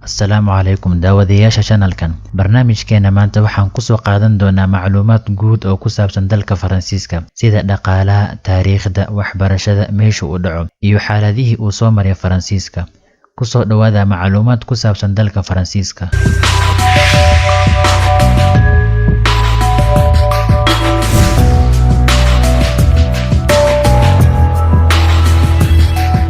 Assalaamu calaykum daawadayaasha channelkan. Barnaamijkeena maanta waxaan ku soo qaadan doonaa macluumaad guud oo ku saabsan dalka Faransiiska, sida dhaqaalaha, taariikhda, waxbarashada, meesha uu dhaco, iyo xaaladihii uu soo maray Faransiiska. Ku soo dhawaada macluumaad ku saabsan dalka Faransiiska.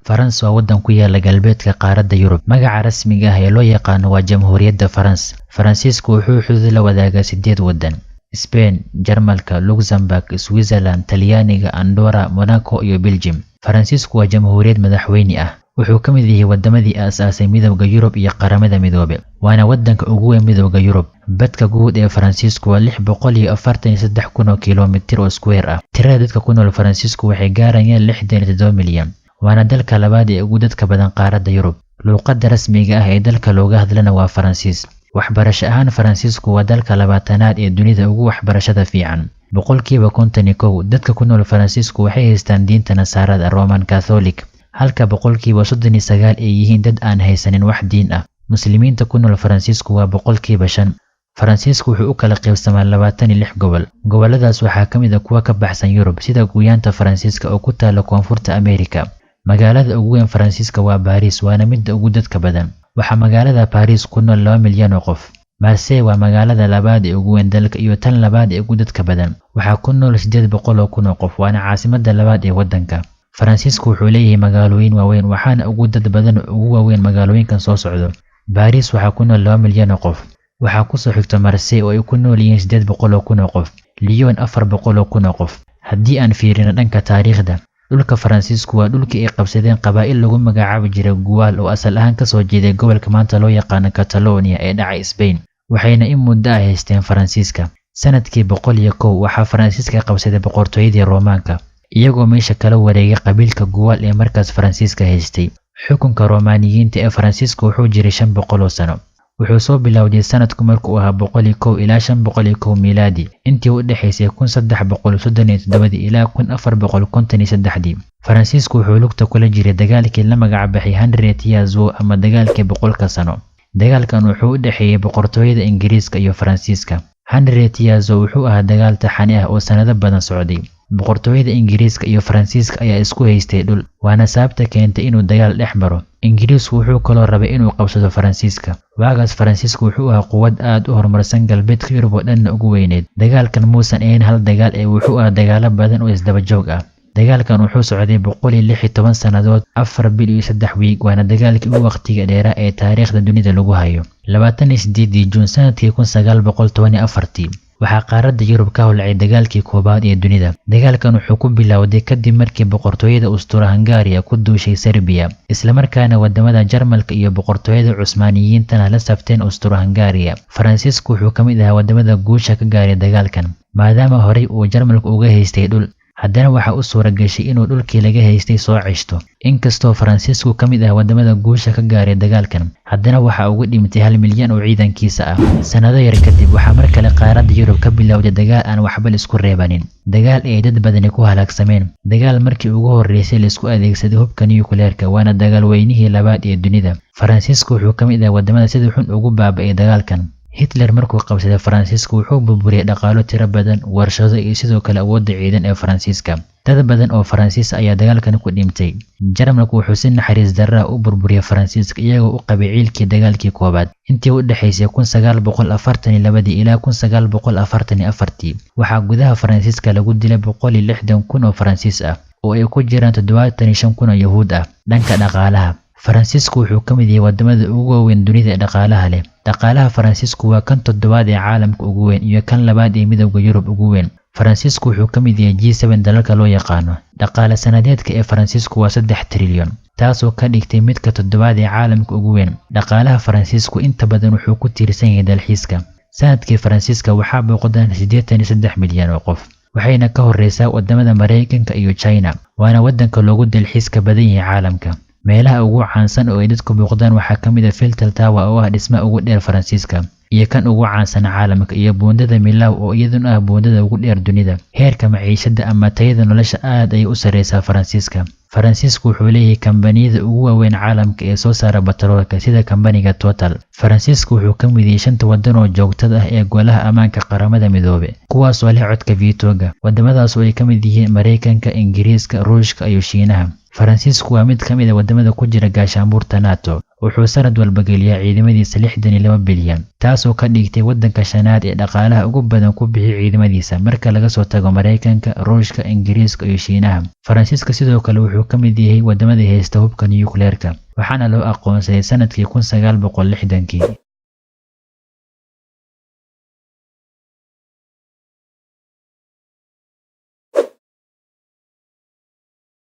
France waa wadan ku yaala galbeedka qaaradda Yurub. Magaca rasmiga ah ee loo yaqaan waa Jamhuuriyadda France. Faransiisku wuxuu xuduud la wadaagaa 8 wadan: Spain, Jarmalka, Luxembourg, Switzerland, Talyaaniga, Andorra, Monaco iyo Belgium. Faransiisku waa jamhuuriyad madaxweyne ah. Wuxuu ka mid yahay wadamadii aasaasay Midowga Yurub iyo Qaramada Midoobay. Waana wadanka ugu weyn Midowga Yurub. Badka guud ee Faransiisku waa 643,000 kiiloomitir oo square ah. Tirada dadka ku nool Faransiisku waxay gaarayaan 67 milyan. waana dalka labaad ee ugu dadka badan qaaradda Yurub. Luqadda rasmiga ah ee dalka looga hadlana waa Faransiis. Waxbarasho ahaan Faransiisku waa dalka 2aad ee dunida ugu waxbarashada fiican. Boqolkiiba 51 dadka ku nool Faransiisku waxay haystaan diinta Nasaarada Roman Catholic, halka boqolkiiba 39 ay yihiin dad aan haysanin wax diin ah. Muslimiinta ku nool Faransiisku waa boqolkiiba 5. Faransiisku wuxuu u kala qaybsamaa 26 gobol. Goboladaas waxaa ka mid ah kuwa ka baxsan Yurub, sida Guyaanta Faransiiska oo ku taala Koonfurta Ameerika. Magaalada ugu weyn Faransiiska waa Paris, waana midda ugu dadka badan. Waxaa magaalada Paris ku nool 2 milyan oo qof. Marseille waa magaalada labaad ee ugu weyn dalka iyo tan labaad ee ugu dadka badan. Waxaa ku nool 800,000 oo qof, waana caasimadda labaad ee wadanka. Faransiisku wuxuu leeyahay magaalooyin waaweyn, waxaana ugu dad badan ugu waaweyn magaalooyinkan soo socdo. Paris waxaa ku nool 2 milyan oo qof. Waxaa ku soo xigta Marseille oo ay ku nool yihiin 800,000 oo qof. Lyon 400,000 oo qof. Haddii aan fiirino dhanka taariikhda, dhulka Faransiisku waa dhulkii ay qabsadeen qabaa'il lagu magacaabi jiray Guyaal oo asal ahaan ka soo jeeday gobolka maanta loo yaqaan Catalonia ee dhacay Spain, waxayna in muddo ah haysteen Faransiiska. Sanadkii 101 waxaa Faransiiska qabsaday boqortooyadii Roomaanka, iyagoo meesha kala wareegay qabiilka Guyaal ee markaas Faransiiska haystay. Xukunka Roomaaniyiinta ee Faransiiska wuxuu jiray 500 sano. Wuxuu soo bilowday sanadku markuu ahaa 101 ilaa 501 miilaadi, intii u dhaxaysay 1337 ilaa 1453. Faransiisku wuxuu lugta kula jiray dagaalkii la magac baxay 100 Years' War ama dagaalkii 100 sano. Dagaalkan wuxuu u dhaxeeyay boqortooyada Ingiriiska iyo Faransiiska. 100 Years' War wuxuu ahaa dagaal taxane ah oo sanado badan socday. Boqortooyada Ingiriiska iyo Faransiiska ayaa isku haystay dhul, waana sababta keentay inuu dagaal dhex maro. Ingiriisku wuxuu kaloo rabay inuu qabsado Faransiiska. Waagaas Faransiisku wuxuu ahaa quwad aad u horumarsan galbeedka Yurub oo dhanna ugu weyneed. Dagaalkan muusan ahayn hal dagaal ee wuxuu ahaa dagaalo badan oo isdaba joog ah. Dagaalkan wuxuu socday 116 sannadood, 4 bil iyo 3 wiig, waana dagaalkii ugu waqtiga dheeraa ee taariikhda dunida lagu hayo. 28 Juun sanadkii 1914 waxaa qaaradda Yurub ka holcay dagaalkii koobaad ee dunida. Dagaalkan wuxuu ku bilowday kadib markii boqortooyada Austro-Hungaria ku duushay Serbia, isla markaana wadamada Jarmalka iyo boqortooyada Cusmaaniyiintana la safteen Austro-Hungaria. Faransiisku wuxuu ka mid ahaa wadamada guusha ka gaaray dagaalkan, maadaama horey uu Jarmalku uga haystay dhul. Haddana waxa uu suura gashay inuu dhulkii laga haystay soo ceshto. Inkastoo Faransiisku ka mid ah wadamada guusha ka gaaray dagaalkan, haddana waxa ugu dhintay 1 milyan oo ciidankiisa ah. Sanado yar kadib waxaa mar kale qaaradda Yurub ka bilowday dagaal aan waxba la isku reebanin. Dagaal ay dad badani ku halaagsameen. Dagaal markii ugu horeysay la isku adeegsaday hubka nuclear-ka, waana dagaal weynihii labaad ee dunida. Faransiisku wuxuu ka mid ah wadamada sida xun ugu baaba'ay dagaalkan. Hitler markuu qabsaday Faransiiska wuxuu burburiyay dhaqaalo tiro badan, warshado iyo sidoo kale awoodda ciidan ee Faransiiska. Dad badan oo Faransiis ayaa dagaalkan ku dhintay. Jarmalku wuxuu si naxariis darro ah u burburiyay Faransiiska iyagoo u qabay ciilkii dagaalkii koobaad. Intii u dhaxaysay 1942 ilaa 1944 waxaa gudaha Faransiiska lagu dilay 160,000 oo Faransiis ah, oo ay ku jiraan 75,000 oo Yahuud ah. Dhanka dhaqaalaha, Faransiisku wuxuu ka mid yahay wadamada ugu waaweyn dunida ee dhaqaalaha leh. Dhaqaalaha Faransiisku waa kan 7aad ee caalamka ugu weyn iyo kan 2aad ee Midowga Yurub ugu weyn. Faransiisku wuxuu ka mid yahay G7 dalalka loo yaqaano. Dhaqaale sanadeedka ee Faransiisku waa 3 trilyan, taasoo ka dhigtay midka 7aad ee caalamka ugu weyn. Dhaqaalaha Faransiisku inta badan wuxuu ku tiirsan yahay dalxiiska. Sanadkii Faransiiska waxaa booqdaan 83 milyan oo qof, waxayna ka horeysaa wadamada Mareykanka iyo China, waana wadanka loogu dalxiiska badan yahay caalamka. Meelaha ugu caansan oo ay dadku booqdaan waxaa ka mid ah Eiffel Tower oo ah dhismaha ugu dheer Faransiiska. iyo kan ugu caansan caalamka, iyo buundada Millau oo iyaduna ah buundada ugu dheer dunida. Heerka maciishada ama tayada nolosha aad ayay u sareysaa Faransiiska. Faransiisku wuxuu leeyahay kambaniyada ugu waaweyn caalamka ee soo saara batroolka sida kambaniga Total. Faransiisku wuxuu ka mid yahay 5 waddan oo joogtada ah ee Golaha Ammaanka Qaramada Midoobay, kuwaas oo leh codka veto-ga. Wadamadaas oo ay ka mid yihiin Mareykanka, Ingiriiska, Ruushka iyo Shiinaha. Faransiisku waa mid ka mid ah wadamada ku jira gaashaanbuurta NATO. Wuxuu sanad walba geliyaa ciidamadiisa 62 bilyan, taasoo ka dhigtay waddanka shanaad ee dhaqaalaha ugu badan ku bixiya ciidamadiisa marka laga soo tago Mareykanka, Ruushka, Ingiriiska iyo Shiinaha. Faransiiska sidoo kale wuxuu ka mid yahay wadamada haysta hubka nuclear-ka, waxaana loo aqoonsaday sanadkii 1960.